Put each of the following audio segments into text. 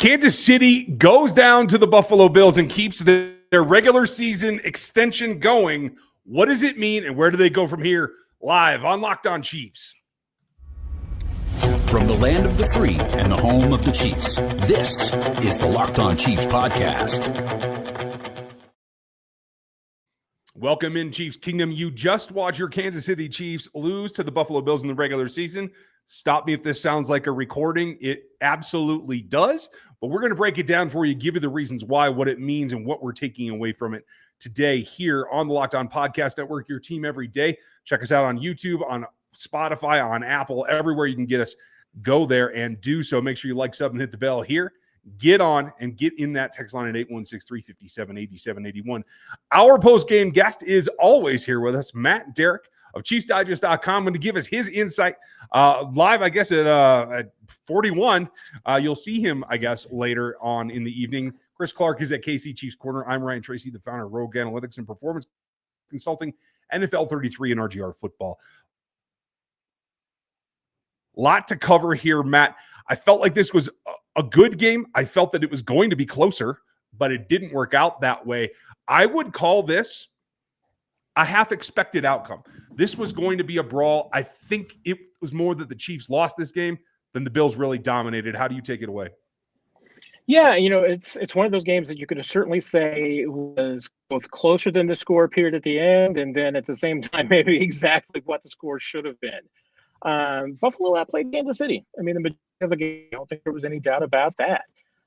Kansas City goes down to the Buffalo Bills and keeps their regular season extension going. What does it mean, and where do they go from here? Live on Locked On Chiefs. From the land of the free and the home of the Chiefs, this is the Locked On Chiefs podcast. Welcome in, Chiefs Kingdom. You just watched your Kansas City Chiefs lose to the Buffalo Bills in the regular season. Stop me if this sounds like a recording. It absolutely does. But we're going to break it down for you, give you the reasons why, what it means, and what we're taking away from it today here on the Locked On Podcast Network, your team every day. Check us out on YouTube, on Spotify, on Apple, everywhere you can get us. Go there and do so. Make sure you like, sub, and hit the bell here. Get on and get in that text line at 816-357-8781. Our post-game guest is always here with us, Matt Derrick of ChiefsDigest.com, going to give us his insight live, I guess, at 41. You'll see him, I guess, later on in the evening. Chris Clark is at KC Chiefs Corner. I'm Ryan Tracy, the founder of Rogue Analytics and Performance Consulting, NFL 33 and RGR Football. Lot to cover here, Matt. I felt like this was a good game. I felt that it was going to be closer, but it didn't work out that way. I would call this a half-expected outcome. This was going to be a brawl. I think it was more that the Chiefs lost this game than the Bills really dominated. How do you take it away? Yeah, it's one of those games that you could certainly say was both closer than the score appeared at the end, and then at the same time, maybe exactly what the score should have been. Buffalo outplayed Kansas City. I mean, the majority of the game, I don't think there was any doubt about that.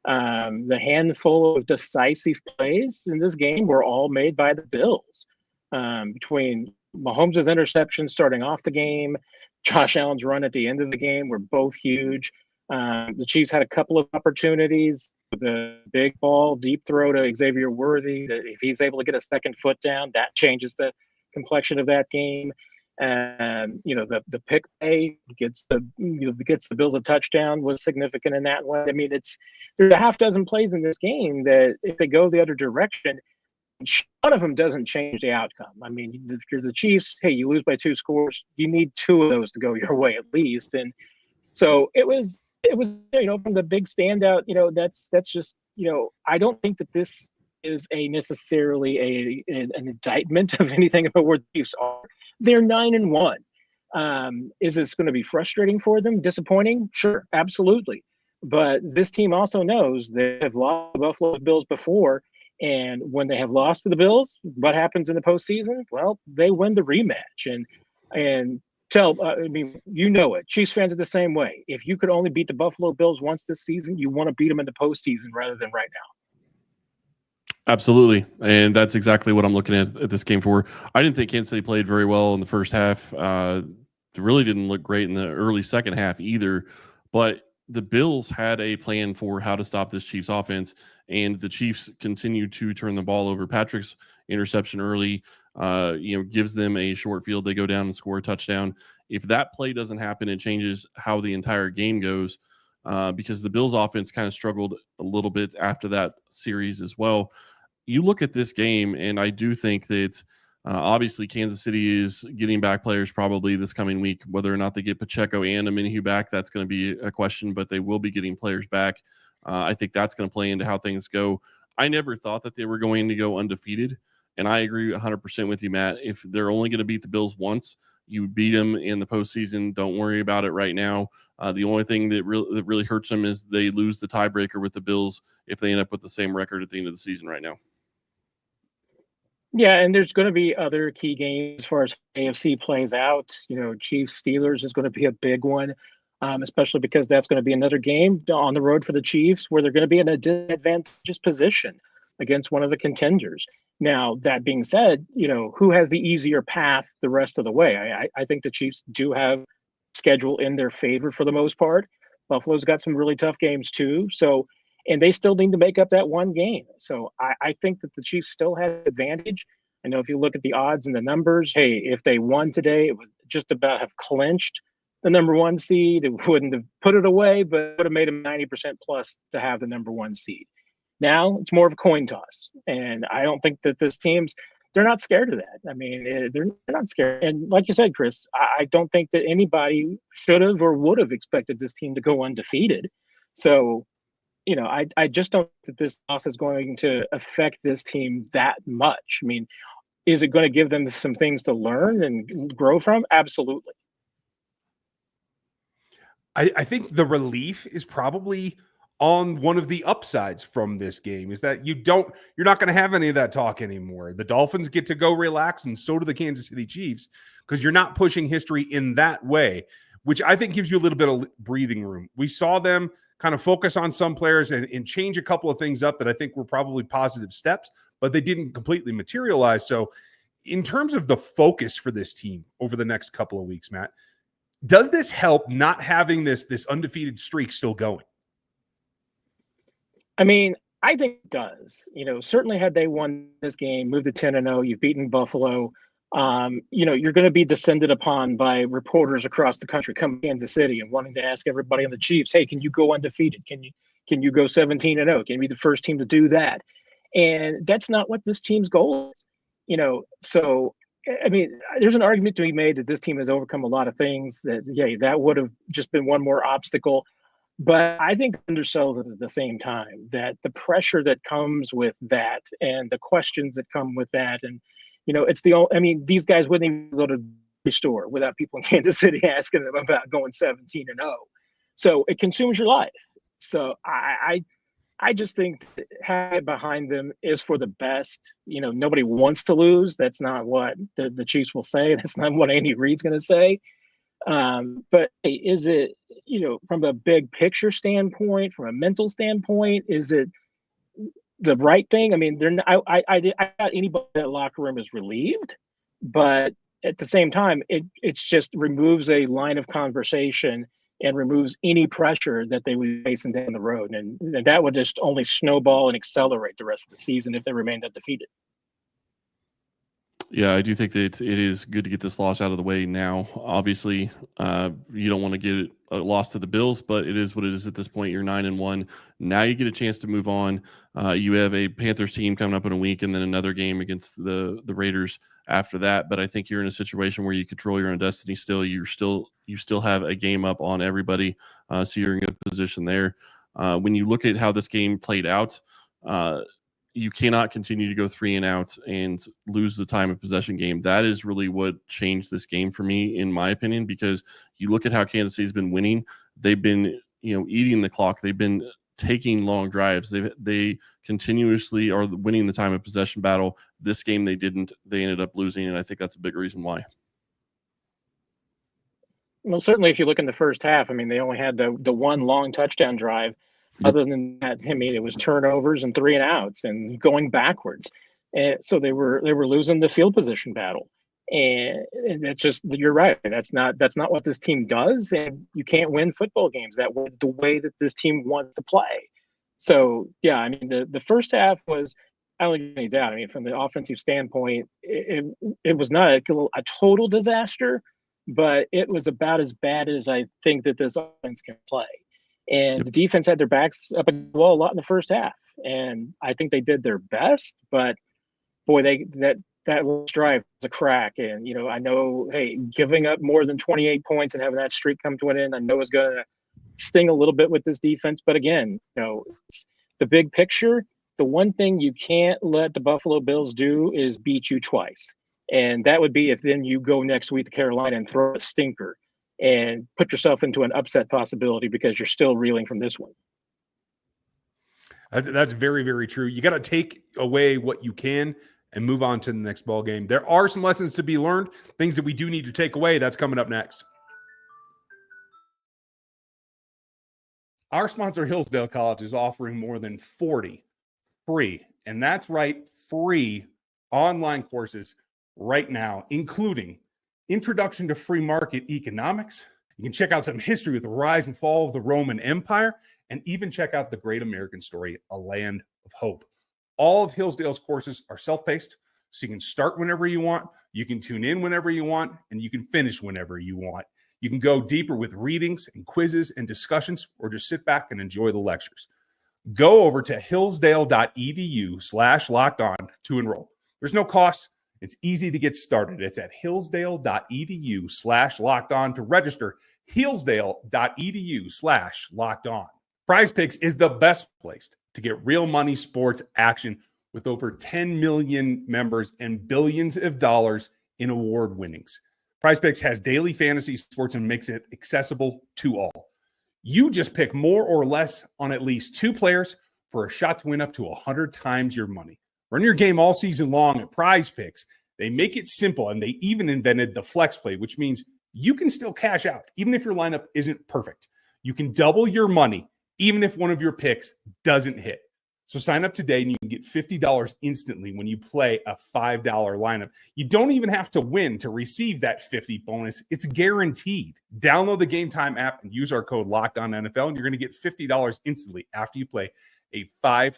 The handful of decisive plays in this game were all made by the Bills. Between Mahomes' interception starting off the game, Josh Allen's run at the end of the game were both huge. The Chiefs had a couple of opportunities. The big ball, deep throw to Xavier Worthy. If he's able to get a second foot down, that changes the complexion of that game. The pick play gets the Bills a touchdown was significant in that one. I mean, there's a half dozen plays in this game that if they go the other direction, one of them doesn't change the outcome. I mean, if you're the Chiefs, hey, you lose by 2 scores, you need 2 of those to go your way at least. And so it was from the big standout. That's just I don't think that this is necessarily an indictment of anything about where the Chiefs are. They're 9-1. Is this going to be frustrating for them? Disappointing? Sure, absolutely. But this team also knows they have lost the Buffalo Bills before, and when they have lost to the Bills, what happens in the postseason? Well, they win the rematch. And it. Chiefs fans are the same way. If you could only beat the Buffalo Bills once this season, you want to beat them in the postseason rather than right now. Absolutely, and that's exactly what I'm looking at this game for. I didn't think Kansas City played very well in the first half. Really didn't look great in the early second half either, but the Bills had a plan for how to stop this Chiefs offense, and the Chiefs continue to turn the ball over. Patrick's interception early, gives them a short field. They go down and score a touchdown. If that play doesn't happen, it changes how the entire game goes, because the Bills offense kind of struggled a little bit after that series as well. You look at this game, and I do think that obviously Kansas City is getting back players probably this coming week. Whether or not they get Pacheco and Aminihu back, that's going to be a question, but they will be getting players back. I think that's going to play into how things go. I never thought that they were going to go undefeated, and I agree 100% with you, Matt. If they're only going to beat the Bills once, you beat them in the postseason. Don't worry about it right now. The only thing that really hurts them is they lose the tiebreaker with the Bills if they end up with the same record at the end of the season right now. Yeah, and there's going to be other key games as far as AFC plays out. Chiefs Steelers is going to be a big one, especially because that's going to be another game on the road for the Chiefs where they're going to be in a disadvantageous position against one of the contenders. Now, that being said, who has the easier path the rest of the way? I think the Chiefs do have schedule in their favor for the most part. Buffalo's got some really tough games too. And they still need to make up that one game. So I think that the Chiefs still have advantage. I know if you look at the odds and the numbers, hey, if they won today, it would just about have clinched the number 1 seed. It wouldn't have put it away, but it would have made them 90% plus to have the number 1 seed. Now it's more of a coin toss. And I don't think that this team's, they're not scared of that. I mean, they're not scared. And like you said, Chris, I don't think that anybody should have or would have expected this team to go undefeated. So I just don't think that this loss is going to affect this team that much. I mean, is it going to give them some things to learn and grow from? Absolutely. I think the relief is probably on one of the upsides from this game is that you're not going to have any of that talk anymore. The Dolphins get to go relax, and so do the Kansas City Chiefs, because you're not pushing history in that way, which I think gives you a little bit of breathing room. We saw them kind of focus on some players and change a couple of things up that I think were probably positive steps, but they didn't completely materialize. So in terms of the focus for this team over the next couple of weeks, Matt, does this help not having this undefeated streak still going? I mean, I think it does. Certainly had they won this game, moved to 10-0, you've beaten Buffalo, you're going to be descended upon by reporters across the country coming to Kansas City and wanting to ask everybody on the Chiefs, hey, can you go undefeated? Can you go 17-0? Can you be the first team to do that? And that's not what this team's goal is. So I mean, there's an argument to be made that this team has overcome a lot of things that would have just been one more obstacle. But I think undersells it at the same time, that the pressure that comes with that and the questions that come with that. And, these guys wouldn't even go to the store without people in Kansas City asking them about going 17-0. So it consumes your life. So I just think that having it behind them is for the best. Nobody wants to lose. That's not what the Chiefs will say. That's not what Andy Reid's going to say. But is it, from a big picture standpoint, from a mental standpoint, is it the right thing? I mean, I got anybody in that locker room is relieved, but at the same time, it's just removes a line of conversation and removes any pressure that they would be facing down the road. And that would just only snowball and accelerate the rest of the season if they remained undefeated. Yeah, I do think that it is good to get this loss out of the way now. Obviously, you don't want to get a loss to the Bills, but it is what it is at this point. You're 9-1. Now you get a chance to move on. You have a Panthers team coming up in a week, and then another game against the Raiders after that. But I think you're in a situation where you control your own destiny still. You still have a game up on everybody, so you're in a good position there. When you look at how this game played out, you cannot continue to go 3-and-out and lose the time of possession game. That is really what changed this game for me, in my opinion, because you look at how Kansas City's been winning. They've been, eating the clock. They've been taking long drives. They continuously are winning the time of possession battle. This game they didn't. They ended up losing, and I think that's a big reason why. Well, certainly if you look in the first half, I mean, they only had the one long touchdown drive. Other than that, I mean, it was turnovers and 3-and-outs and going backwards. And so they were losing the field position battle. And it's just, you're right. That's not what this team does. And you can't win football games the way that this team wants to play. So, yeah, I mean, the first half was, I don't think any doubt. I mean, from the offensive standpoint, it was not a total disaster, but it was about as bad as I think that this offense can play. And the defense had their backs up against the wall a lot in the first half. And I think they did their best, but boy, that drive was a crack. And, I know, hey, giving up more than 28 points and having that streak come to an end, I know is going to sting a little bit with this defense. But again, it's the big picture. The one thing you can't let the Buffalo Bills do is beat you twice. And that would be if then you go next week to Carolina and throw a stinker and put yourself into an upset possibility because you're still reeling from this one. That's very, very true. You got to take away what you can and move on to the next ball game. There are some lessons to be learned, things that we do need to take away. That's coming up next. Our sponsor, Hillsdale College, is offering more than 40 free, and that's right, free online courses right now, including Introduction to Free Market Economics. You can check out some history with the rise and fall of the Roman Empire, and even check out The Great American Story, A Land of Hope. All of Hillsdale's courses are self-paced, so you can start whenever you want, you can tune in whenever you want, and you can finish whenever you want. You can go deeper with readings and quizzes and discussions, or just sit back and enjoy the lectures. Go over to hillsdale.edu/lockedon to enroll. There's no cost. It's easy to get started. It's at hillsdale.edu/lockedon to register. Hillsdale.edu/lockedon. Prize Picks is the best place to get real money sports action with over 10 million members and billions of dollars in award winnings. Prize Picks has daily fantasy sports and makes it accessible to all. You just pick more or less on at least 2 players for a shot to win up to 100 times your money. Run your game all season long at Prize Picks. They make it simple, and they even invented the flex play, which means you can still cash out even if your lineup isn't perfect. You can double your money even if one of your picks doesn't hit. So sign up today and you can get $50 instantly when you play a $5 lineup. You don't even have to win to receive that 50 bonus. It's guaranteed. Download the Gametime app and use our code LOCKEDONNFL, and you're going to get $50 instantly after you play a $5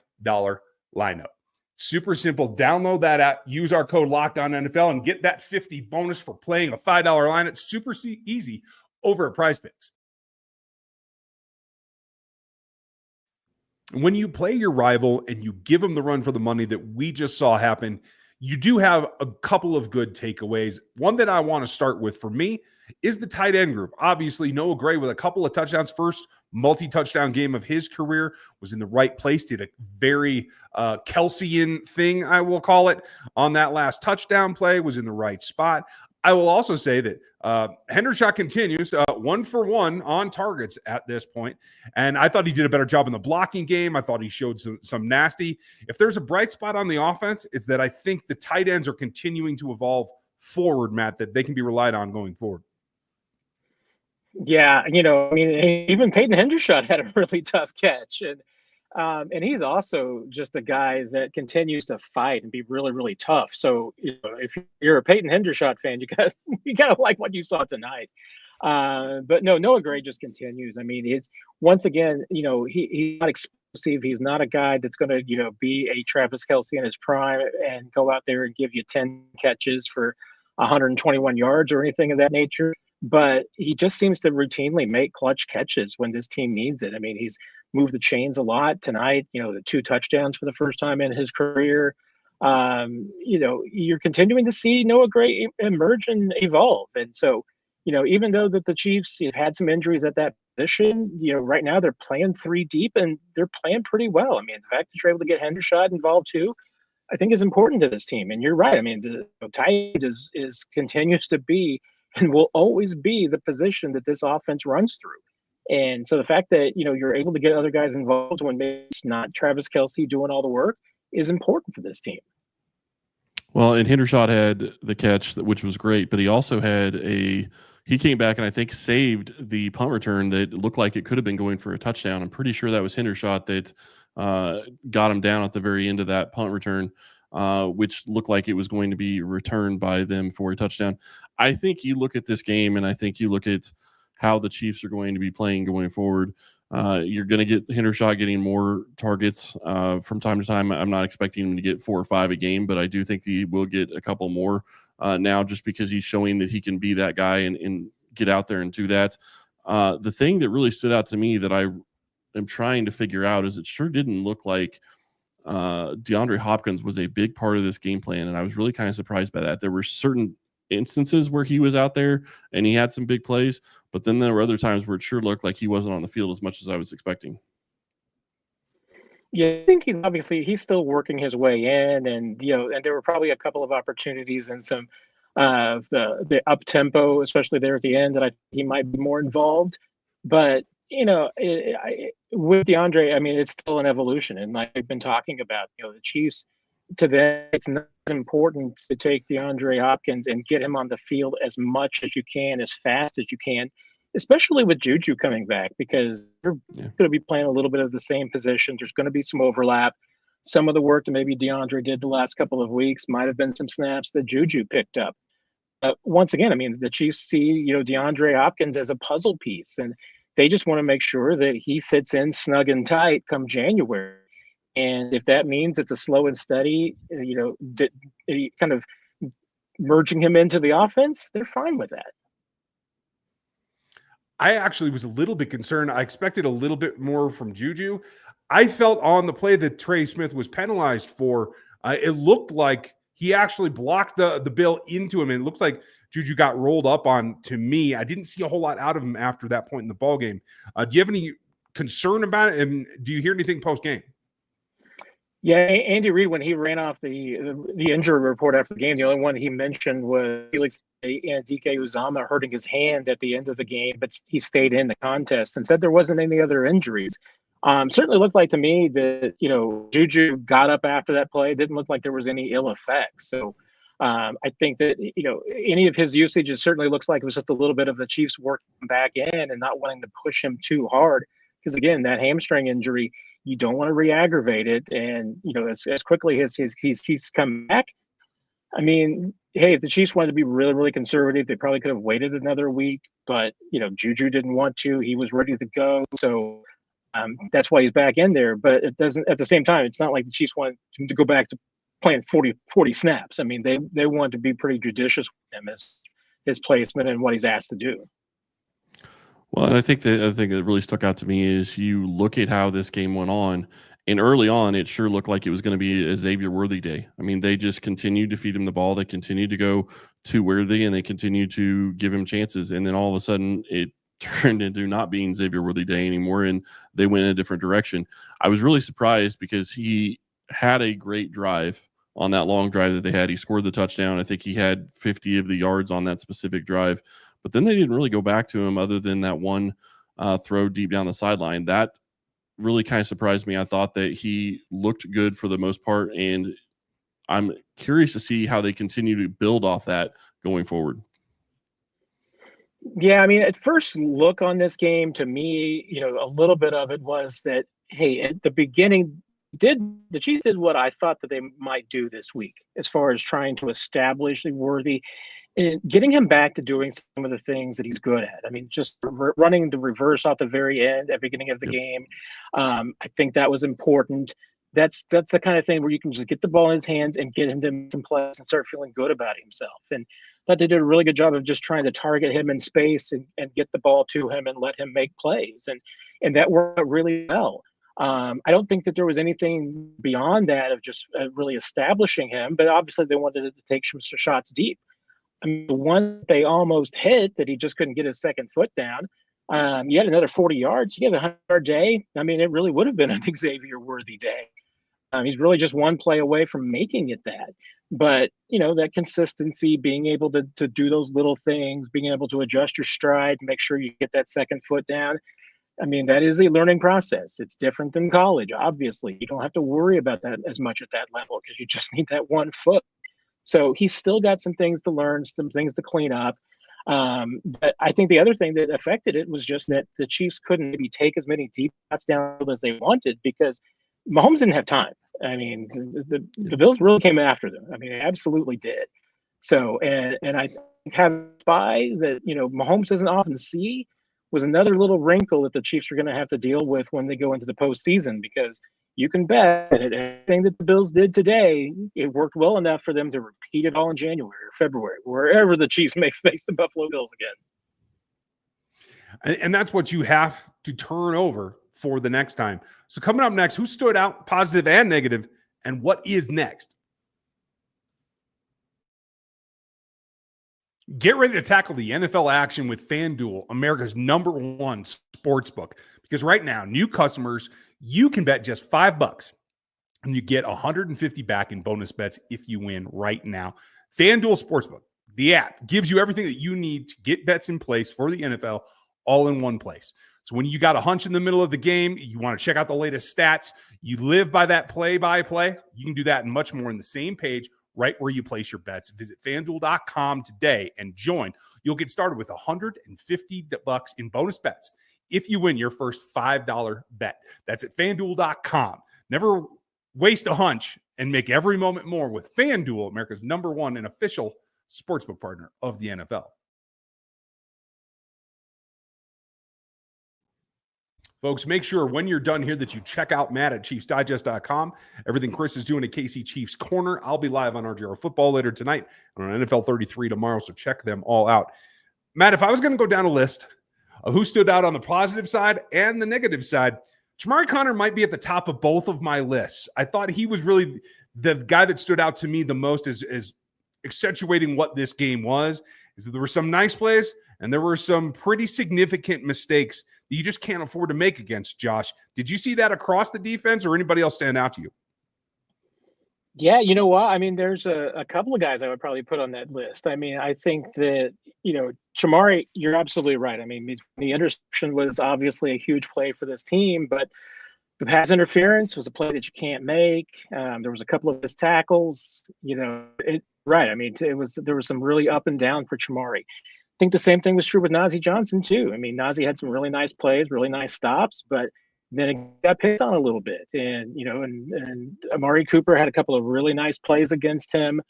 lineup. Super simple. Download that app, use our code LOCKEDONNFL, and get that 50 bonus for playing a $5 lineup. Super easy over at Prize Picks. When you play your rival and you give them the run for the money that we just saw happen, you do have a couple of good takeaways. One that I want to start with for me is the tight end group. Obviously, Noah Gray with a couple of touchdowns. First multi-touchdown game of his career, was in the right place, did a very Kelcean thing, I will call it, on that last touchdown play, was in the right spot. I will also say that Hendershot continues 1 for 1 on targets at this point. And I thought he did a better job in the blocking game. I thought he showed some nasty. If there's a bright spot on the offense, it's that I think the tight ends are continuing to evolve forward, Matt, that they can be relied on going forward. Yeah, even Peyton Hendershot had a really tough catch. And he's also just a guy that continues to fight and be really, really tough. So if you're a Peyton Hendershot fan, you gotta like what you saw tonight. But no, Noah Gray just continues. I mean, it's once again, he's not explosive. He's not a guy that's going to be a Travis Kelce in his prime and go out there and give you 10 catches for 121 yards or anything of that nature. But he just seems to routinely make clutch catches when this team needs it. I mean, he's moved the chains a lot tonight, the 2 touchdowns for the first time in his career. You're continuing to see Noah Gray emerge and evolve. And so, even though that the Chiefs have had some injuries at that position, right now they're playing 3 deep and they're playing pretty well. I mean, the fact that you're able to get Hendershot involved too, I think is important to this team. And you're right. I mean, the tight end is continues to be and will always be the position that this offense runs through. And so the fact that, you're able to get other guys involved when maybe it's not Travis Kelce doing all the work is important for this team. Well, and Hendershot had the catch, which was great, but he also had he came back and I think saved the punt return that looked like it could have been going for a touchdown. I'm pretty sure that was Hendershot that got him down at the very end of that punt return, which looked like it was going to be returned by them for a touchdown. I think you look at this game and I think you look at how the Chiefs are going to be playing going forward. You're going to get Hendershot getting more targets from time to time. I'm not expecting him to get 4 or 5 a game, but I do think he will get a couple more now just because he's showing that he can be that guy and get out there and do that. The thing that really stood out to me that I am trying to figure out is it sure didn't look like DeAndre Hopkins was a big part of this game plan, and I was really kind of surprised by that. There were certain instances where he was out there and he had some big plays, but then there were other times where it sure looked like he wasn't on the field as much as I was expecting. Yeah, I think he's still working his way in, and and there were probably a couple of opportunities and some the up tempo, especially there at the end, that he might be more involved. But with DeAndre, I mean, it's still an evolution, and like we've been talking about, the Chiefs, to them, it's not as important to take DeAndre Hopkins and get him on the field as much as you can, as fast as you can, especially with Juju coming back, because they're going to be playing a little bit of the same position. There's going to be some overlap. Some of the work that maybe DeAndre did the last couple of weeks might have been some snaps that Juju picked up. Once again, I mean, the Chiefs see, DeAndre Hopkins as a puzzle piece, and they just want to make sure that he fits in snug and tight come January. And if that means it's a slow and steady, kind of merging him into the offense, they're fine with that. I actually was a little bit concerned. I expected a little bit more from Juju. I felt on the play that Trey Smith was penalized for, it looked like he actually blocked the bill into him. And it looks like Juju got rolled up on, to me. I didn't see a whole lot out of him after that point in the ballgame. Do you have any concerned about it? And do you hear anything post game? Yeah, Andy Reid, when he ran off the injury report after the game, the only one he mentioned was Felix and DK Uzama hurting his hand at the end of the game, but he stayed in the contest and said there wasn't any other injuries. Certainly looked like to me that, Juju got up after that play. Didn't look like there was any ill effects. So I think that, any of his usage, it certainly looks like it was just a little bit of the Chiefs working back in and not wanting to push him too hard. Because, again, that hamstring injury, you don't want to re-aggravate it. And, as quickly as he's come back, I mean, hey, if the Chiefs wanted to be really, really conservative, they probably could have waited another week. But, Juju didn't want to. He was ready to go. So that's why he's back in there. But it doesn't, at the same time, it's not like the Chiefs want him to go back to playing 40 snaps. I mean, they want to be pretty judicious with him as his placement and what he's asked to do. Well, and I think the other thing that really stuck out to me is you look at how this game went on, and early on, it sure looked like it was going to be a Xavier Worthy day. I mean, they just continued to feed him the ball. They continued to go to Worthy, and they continued to give him chances. And then all of a sudden, it turned into not being Xavier Worthy day anymore, and they went in a different direction. I was really surprised because he had a great drive on that long drive that they had. He scored the touchdown. I think he had 50 of the yards on that specific drive. But then they didn't really go back to him other than that one throw deep down the sideline. That really kind of surprised me. I thought that he looked good for the most part, and I'm curious to see how they continue to build off that going forward. Yeah, I mean, at first look on this game, to me, a little bit of it was that, hey, at the beginning, the Chiefs did what I thought that they might do this week as far as trying to establish the Worthy and getting him back to doing some of the things that he's good at. I mean, just running the reverse off the very end at the beginning of the game. I think that was important. That's the kind of thing where you can just get the ball in his hands and get him to make some plays and start feeling good about himself. And I thought they did a really good job of just trying to target him in space and get the ball to him and let him make plays. And that worked out really well. I don't think that there was anything beyond that of just really establishing him, but obviously they wanted to take some shots deep. I mean, the one they almost hit that he just couldn't get his second foot down. You had another 40 yards. You had a 100-yard day. I mean, it really would have been an Xavier Worthy day. He's really just one play away from making it that. But, that consistency, being able to do those little things, being able to adjust your stride, make sure you get that second foot down. I mean, that is a learning process. It's different than college, obviously. You don't have to worry about that as much at that level because you just need that one foot. So he's still got some things to learn, some things to clean up. But I think the other thing that affected it was just that the Chiefs couldn't maybe take as many deep shots down as they wanted because Mahomes didn't have time. I mean, the Bills really came after them. I mean, they absolutely did. So, and I have by that, Mahomes doesn't often see was another little wrinkle that the Chiefs are going to have to deal with when they go into the postseason, because you can bet that anything that the Bills did today, it worked well enough for them to repeat it all in January or February, wherever the Chiefs may face the Buffalo Bills again. And that's what you have to turn over for the next time. So coming up next, who stood out positive and negative, and what is next? Get ready to tackle the NFL action with FanDuel, America's #1 sportsbook. Because right now, new customers, you can bet just $5 and you get $150 back in bonus bets if you win right now. FanDuel Sportsbook, the app, gives you everything that you need to get bets in place for the NFL all in one place. So when you got a hunch in the middle of the game, you want to check out the latest stats, you live by that play-by-play, you can do that and much more in the same page right where you place your bets. Visit FanDuel.com today and join. You'll get started with $150 in bonus bets if you win your first $5 bet. That's at FanDuel.com. Never waste a hunch and make every moment more with FanDuel, America's #1 and official sportsbook partner of the NFL. Folks, make sure when you're done here that you check out Matt at ChiefsDigest.com. Everything Chris is doing at KC Chiefs Corner. I'll be live on RGR Football later tonight and on NFL 33 tomorrow, so check them all out. Matt, if I was going to go down a list of who stood out on the positive side and the negative side, Jamari Conner might be at the top of both of my lists. I thought he was really the guy that stood out to me the most as accentuating what this game was, is that there were some nice plays and there were some pretty significant mistakes you just can't afford to make against Josh. Did you see that across the defense, or anybody else stand out to you? Yeah, you know what? I mean, there's a couple of guys I would probably put on that list. I mean, I think that, Chamari, you're absolutely right. I mean, the interception was obviously a huge play for this team, but the pass interference was a play that you can't make. There was a couple of missed tackles, right. I mean, there was some really up and down for Chamari. I think the same thing was true with Najee Johnson too. I mean, Najee had some really nice plays, really nice stops, but then it got picked on a little bit. And, and Amari Cooper had a couple of really nice plays against him.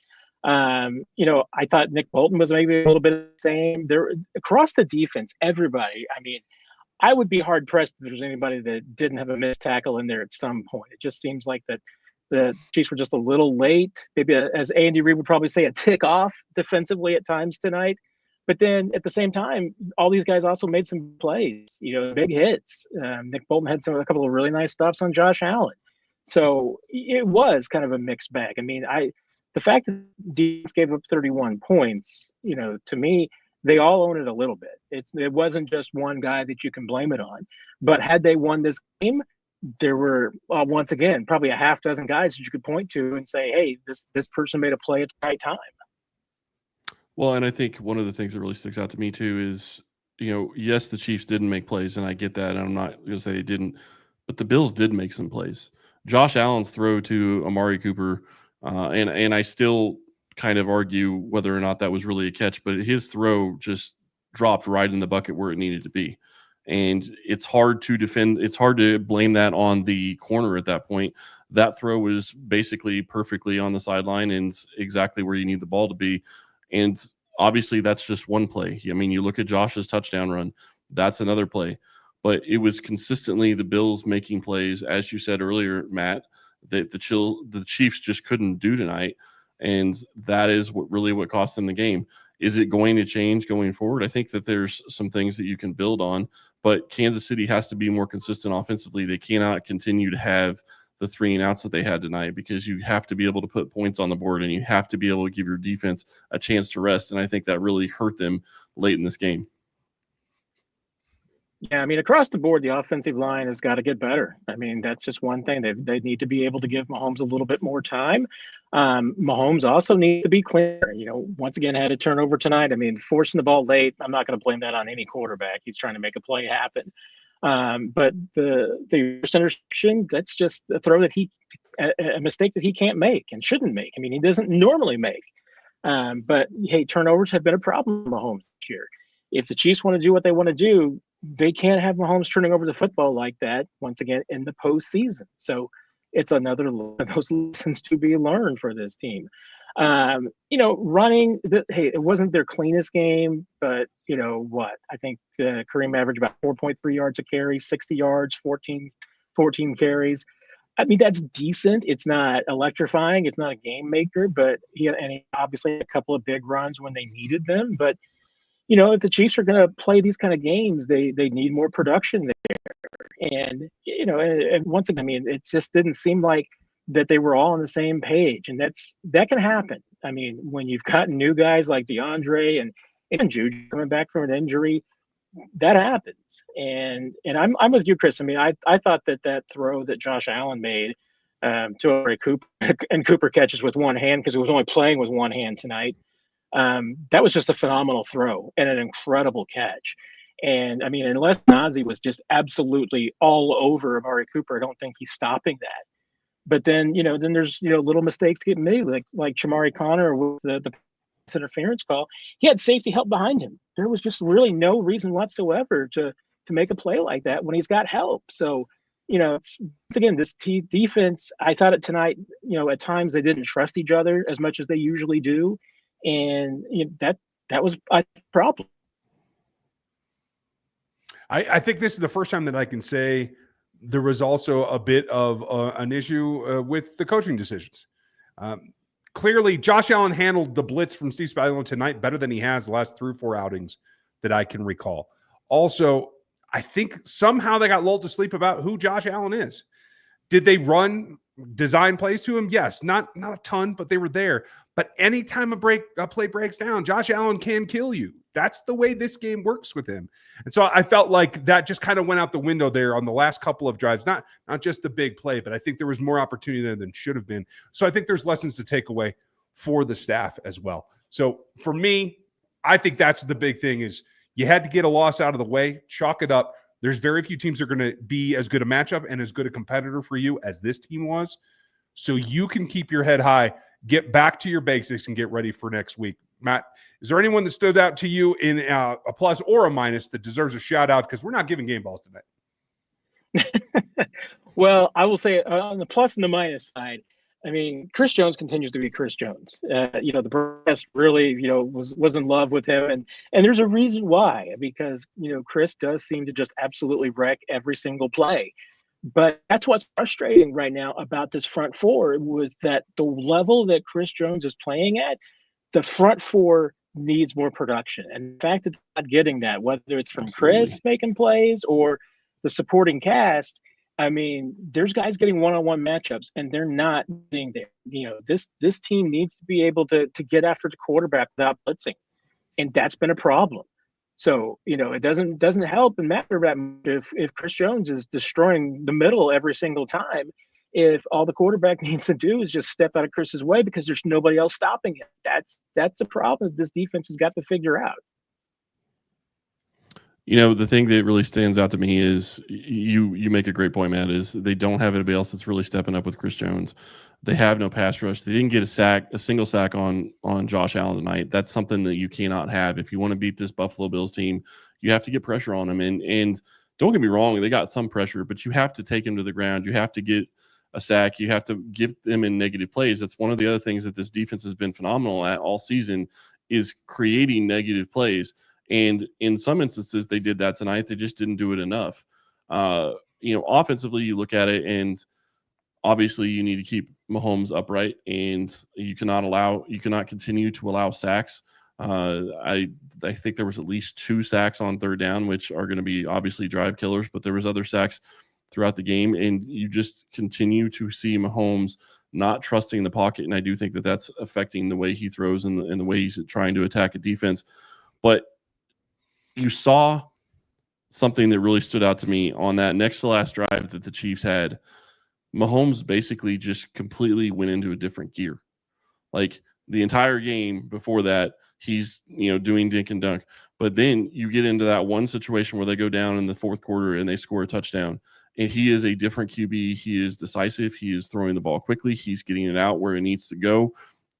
I thought Nick Bolton was maybe a little bit of the same. There across the defense, everybody, I mean, I would be hard pressed if there's anybody that didn't have a missed tackle in there at some point. It just seems like that the Chiefs were just a little late, maybe as Andy Reid would probably say, a tick off defensively at times tonight. But then at the same time, all these guys also made some plays, big hits. Nick Bolton had a couple of really nice stops on Josh Allen. So it was kind of a mixed bag. I mean, the fact that defense gave up 31 points, to me, they all own it a little bit. It wasn't just one guy that you can blame it on. But had they won this game, there were, once again, probably a half dozen guys that you could point to and say, hey, this person made a play at the right time. Well, and I think one of the things that really sticks out to me too is, yes, the Chiefs didn't make plays, and I get that. And I'm not going to say they didn't, but the Bills did make some plays. Josh Allen's throw to Amari Cooper, and I still kind of argue whether or not that was really a catch, but his throw just dropped right in the bucket where it needed to be. And it's hard to defend. It's hard to blame that on the corner at that point. That throw was basically perfectly on the sideline and exactly where you need the ball to be. And obviously that's just one play. I mean, you look at Josh's touchdown run, that's another play. But it was consistently the Bills making plays, as you said earlier, Matt, that the Chiefs just couldn't do tonight. And that is what cost them the game. Is it going to change going forward? I think that there's some things that you can build on, but Kansas City has to be more consistent offensively. They cannot continue to have the 3 and outs that they had tonight, because you have to be able to put points on the board and you have to be able to give your defense a chance to rest. And I think that really hurt them late in this game. Yeah, I mean, across the board, the offensive line has got to get better. I mean, that's just one thing. They need to be able to give Mahomes a little bit more time. Mahomes also needs to be cleaner. Once again, had a turnover tonight. I mean, forcing the ball late, I'm not going to blame that on any quarterback. He's trying to make a play happen. But the first interception, that's just a throw that a mistake that he can't make and shouldn't make. I mean, he doesn't normally make. But hey, turnovers have been a problem for Mahomes this year. If the Chiefs want to do what they want to do, they can't have Mahomes turning over the football like that once again in the postseason. So it's another one of those lessons to be learned for this team. Running, it wasn't their cleanest game, but I think Kareem averaged about 4.3 yards a carry, 60 yards, 14 carries. I mean, that's decent. It's not electrifying. It's not a game maker, but he obviously had a couple of big runs when they needed them. But, if the Chiefs are going to play these kind of games, they need more production there. And, and once again, I mean, it just didn't seem like that they were all on the same page. And that can happen. I mean, when you've got new guys like DeAndre and even Juju coming back from an injury, that happens. And I'm with you, Chris. I mean, I thought that throw that Josh Allen made to Amari Cooper, and Cooper catches with one hand because he was only playing with one hand tonight. That was just a phenomenal throw and an incredible catch. And I mean, unless Najee was just absolutely all over Amari Cooper, I don't think he's stopping that. But then, then there's, little mistakes getting made, like Shamari Connor with the interference call. He had safety help behind him. There was just really no reason whatsoever to make a play like that when he's got help. So, once again, this defense, I thought it tonight, at times they didn't trust each other as much as they usually do. And that was a problem. I think this is the first time that I can say there was also a bit of an issue with the coaching decisions. Clearly, Josh Allen handled the blitz from Steve Spagnuolo tonight better than he has the last 3 or 4 outings that I can recall. Also, I think somehow they got lulled to sleep about who Josh Allen is. Did they run design plays to him? Yes, not a ton, but they were there. But anytime a play breaks down, Josh Allen can kill you. that's the way this game works with him. And so I felt like that just kind of went out the window there on the last couple of drives, not just the big play, but I think there was more opportunity there than should have been. So I think there's lessons to take away for the staff as well. So for me, I think that's the big thing is you had to get a loss out of the way, chalk it up. There's very few teams that are going to be as good a matchup and as good a competitor for you as this team was. So you can keep your head high, get back to your basics, and get ready for next week. Matt, is there anyone that stood out to you in a plus or a minus that deserves a shout out? Because we're not giving game balls tonight. Well, I will say on the plus and the minus side, I mean, Chris Jones continues to be Chris Jones. The press really, was in love with him, and there's a reason why, because Chris does seem to just absolutely wreck every single play. But that's what's frustrating right now about this front four was that the level that Chris Jones is playing at, the front four needs more production. And the fact that they're not getting that, whether it's from Absolutely. Chris making plays or the supporting cast, I mean, there's guys getting one-on-one matchups, and they're not being there. This team needs to be able to get after the quarterback without blitzing, and that's been a problem. So, it doesn't help and matter that much if Chris Jones is destroying the middle every single time, if all the quarterback needs to do is just step out of Chris's way because there's nobody else stopping it. That's a problem this defense has got to figure out. The thing that really stands out to me is you make a great point, Matt, is they don't have anybody else that's really stepping up with Chris Jones. They have no pass rush. They didn't get a single sack on Josh Allen tonight. That's something that you cannot have. If you want to beat this Buffalo Bills team, you have to get pressure on them. And don't get me wrong, they got some pressure, but you have to take them to the ground. You have to get a sack. You have to give them in negative plays. That's one of the other things that this defense has been phenomenal at all season is creating negative plays. And in some instances, they did that tonight. They just didn't do it enough. Offensively, you look at it, and obviously you need to keep Mahomes upright, and you cannot continue to allow sacks. I think there was at least 2 sacks on third down, which are going to be obviously drive killers, but there was other sacks throughout the game, and you just continue to see Mahomes not trusting the pocket, and I do think that that's affecting the way he throws and the way he's trying to attack a defense. But you saw something that really stood out to me on that next to last drive that the Chiefs had. Mahomes basically just completely went into a different gear. Like the entire game before that, he's doing dink and dunk. But then you get into that one situation where they go down in the fourth quarter and they score a touchdown. And he is a different QB. He is decisive. He is throwing the ball quickly. He's getting it out where it needs to go.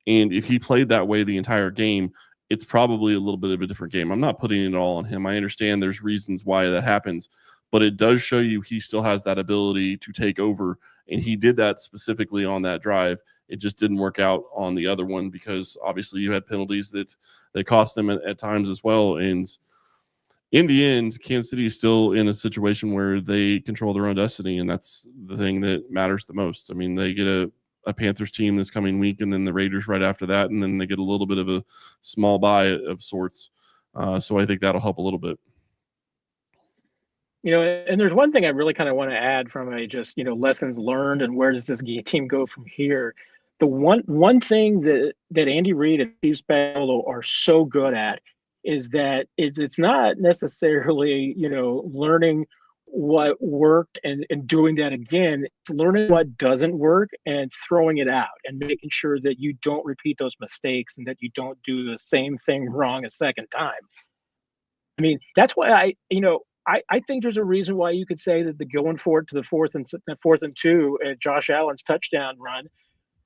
And if he played that way the entire game, it's probably a little bit of a different game. I'm not putting it all on him. I understand there's reasons why that happens, but it does show you he still has that ability to take over, and he did that specifically on that drive. It just didn't work out on the other one because obviously you had penalties that cost them at times as well. And in the end, Kansas City is still in a situation where they control their own destiny, and that's the thing that matters the most. I mean, they get a Panthers team this coming week, and then the Raiders right after that, and then they get a little bit of a small bye of sorts. So I think that'll help a little bit. And there's one thing I really kind of want to add from a just, lessons learned and where does this team go from here. The one thing that Andy Reid and Steve Spagnuolo are so good at is that it's not necessarily, learning what worked and doing that again. It's learning what doesn't work and throwing it out and making sure that you don't repeat those mistakes and that you don't do the same thing wrong a second time. I mean, that's why I think there's a reason why you could say that the going forward to the fourth and 2 at Josh Allen's touchdown run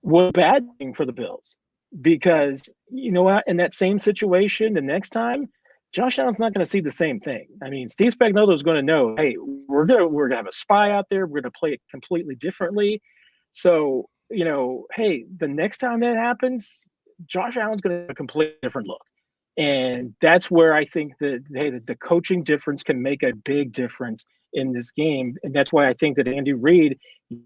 was a bad thing for the Bills, because you know what, in that same situation the next time, Josh Allen's not going to see the same thing. I mean, Steve Spagnuolo is going to know, hey, we're gonna have a spy out there. We're going to play it completely differently. So, hey, the next time that happens, Josh Allen's going to have a completely different look. And that's where I think that, hey, the coaching difference can make a big difference in this game. And that's why I think that Andy Reid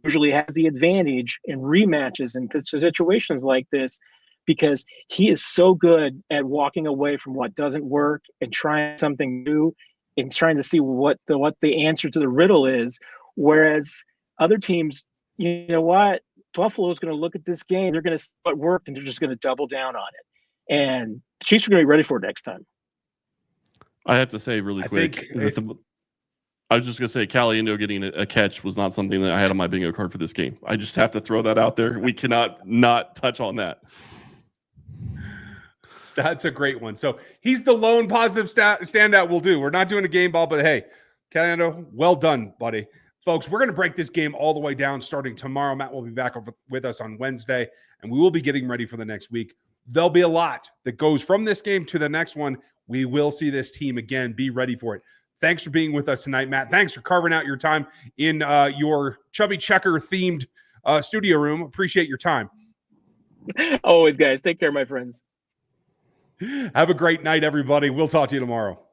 usually has the advantage in rematches and situations like this, because he is so good at walking away from what doesn't work and trying something new and trying to see what the answer to the riddle is. Whereas other teams, Buffalo is going to look at this game, they're going to see what worked, and they're just going to double down on it. And the Chiefs are going to be ready for it next time. I have to say really quick. I was just going to say Caliendo getting a catch was not something that I had on my bingo card for this game. I just have to throw that out there. We cannot not touch on that. That's a great one. So he's the lone positive standout we'll do. We're not doing a game ball, but hey, Caliendo, well done, buddy. Folks, we're going to break this game all the way down starting tomorrow. Matt will be back with us on Wednesday, and we will be getting ready for the next week. There'll be a lot that goes from this game to the next one. We will see this team again. Be ready for it. Thanks for being with us tonight, Matt. Thanks for carving out your time in your Chubby Checker-themed studio room. Appreciate your time. Always, guys. Take care, my friends. Have a great night, everybody. We'll talk to you tomorrow.